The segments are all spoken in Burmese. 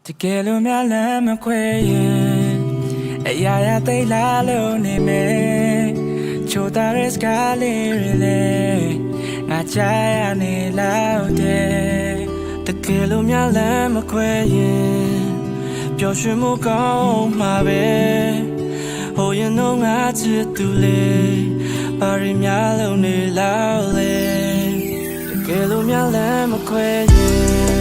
တကယ်လို့များလမ်းမခွဲရင်အရာရာသိလာလို့နေမယ်ချိုတာရက်စကားလေးတွေလေငါချာရနေလောက်တယ်တကယ်လို့များလမ်းမခွဲရင်ပျော်ရွှင်မှုကောင်းမှာပဲဟိုရင်တော့ငါချစ်သူလေးပါရီများလုံးနေလောက်လေတကယ်လို့များလမ်းမခွဲရင်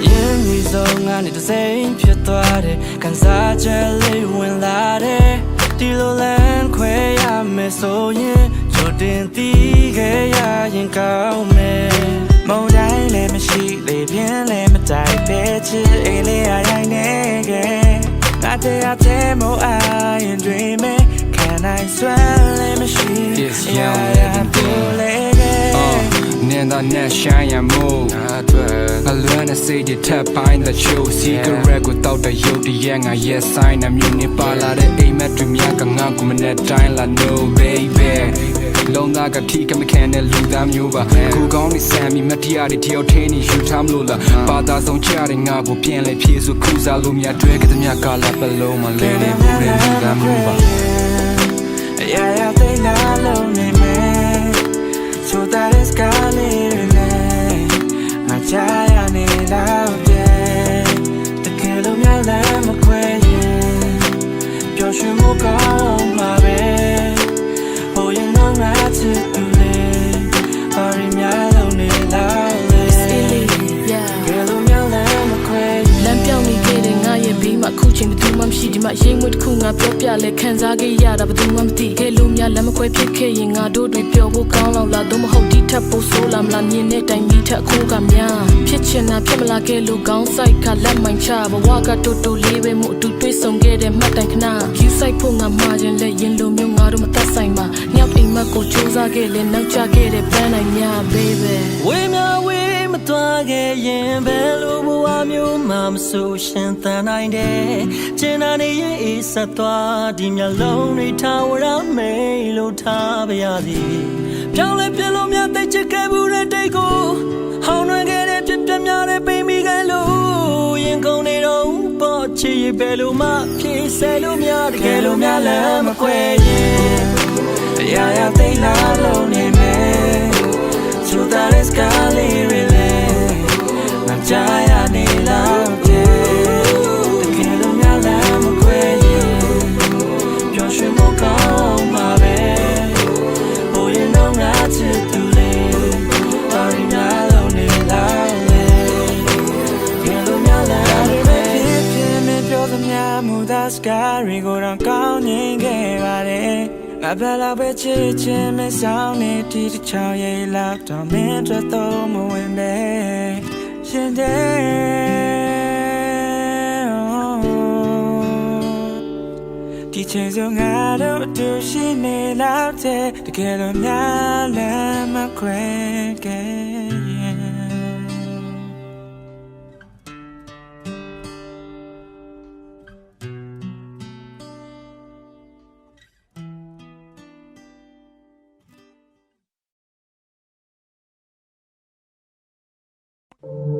ရင်ဒီဆုံးကနေတစ်စိမ်ဖြစ်သွားတယ်ခံစားချက်လေးဝင်လာတယ်ဒီလိုလမ်းခွဲရမယ်ဆိုရင်ကြိုတင်သိခဲ့ရရင်ကောင်းမယ်မုန်တိုင်းလည်းမရှိလေပြင်းလည်းမတိုက်တဲ့ချစ်အိမ်လေးရိုင်းနေခဲ့ငါတရားတဲ့မို့အိုင် dream it can I swell it machine yeah Nenda shine ya mo I learn to say the tap behind the show cigarette without the yoke the yang I yes sign I'm uni pala the aim at dream ya ka nga ku manet time la no baby လုံးသားကထိကမခံတဲ့လူသားမျိုးပါခုကောင်းနေဆမ်းပြီးမတရားတွေတယောက်ထင်းနေယူထားမလို့လားဘာသာဆုံးချတဲ့ငါကိုပြန်လဲဖြည့်စုခုစားလို့မြတ်တွဲကတဲ့မြတ်ကာလာပလုံးမလဲနေဘူးတဲ့လူသားမျိုးပါအရာရာသိလာလို့နေမယ်ချိုတာရက်စကားလေးတွေနဲ့ငါချာရနေလောက်တယ်တကယ်လို့များလမ်းမခွဲရင်ပျော်ရွှင်မှုကောင်းမှာပဲဟိုရင်တော့ငါချစ်သူလေးပါရီများလုံးနေလောက်လေတကယ်လို့များလမ်းမခွဲရင်လမ်းပြောင်းနေခဲ့တဲ့ငါရဲ့ဘေးမှာအခုချိန်ဘယ်သူမှမရှိဒီမှာရိမ်ဝတ်တစ်ခုငါပြောပြလဲခံစားခဲ့ရတာဘယ်သူမှမသိခဲ့လို့များလမ်းမခွဲဖြစ်ခဲ့ရင်ငါတို့တွေပျော်ဖို့ကောင်းလောက်လားတော့မဟုတ်ဒီထပ်ဖို့ဆိုးလာမလားမြင်တဲ့တိုင်မိထက်ခိုးကများဖြစ်ချင်တာဖြစ်မလာခဲ့လို့ကောင်းဆိုင်ကလက်မိုင်ချဘဝကတူတူလေးပဲမို့အတူတွေ့ဆုံခဲ့တဲ့မှတ်တိုင်ခဏ view site ဖို့ငါမှားခြင်းလဲရင်လိုမျိုးငါတို့မသက်ဆိုင်ပါညောက်အိမ်မက်ကိုစူးစမ်းခဲ့လဲနောက်ကျခဲ့တဲ့ပန်းနိုင်များ baby ဝေးများဝေးမသွားခဲ့ရင်ဘယ်လိုဘဝမျိုးမှမဆိုရှင်သန်နိုင်တယ်ကျင်နာနေရင်အေးဆက်သွားဒီမျက်လုံးတွေထားဝရမေးလို့ထားပါရသည်ပြောင်းလဲပြလို့များတိတ်ချခဲ့မှုတဲ့တိတ်ကိုဟောင်းနှွှဲခဲ့တဲ့ပြပြများတဲ့ပိမိခဲ့လို့ရင်ကုန်နေတော့ပေါ်ချီဘယ်လိုမှဖြေဆဲလို့များတကယ်လို့များလည်းမခွဲရင်အရာရာသိလာလို့နေမယ်ချိုတာရက်စကားလေးတွေလေငါချာရနေလောက်တယ်တကယ်လို့များလည်းမခွဲရင်ပျော်ရွှင်မှုကောင်းမှာပဲဟိုရင်တော့ငါချစ်သူလေးပါရီများလုံးနေလောက်လေတကယ်လို့များလည်းပဲဖြစ်နေပြောသမျှမူသားစကားတွေကိုတော့ကောင်းနေခဲ့ပါတယ်ငါဘယ်လောက်ပဲချစ်ချင်မဆောင်နေဒီတစ်ချောင်းရိပ်လောက်တော့မင်းတို့တော့မဝင်ပဲရှင်တဲ့ဒီချိန်စုံငါတို့အတူရှိနေလောက်တဲ့တကယ်လို့များလည်းမခွဲခဲ့ရင်Thank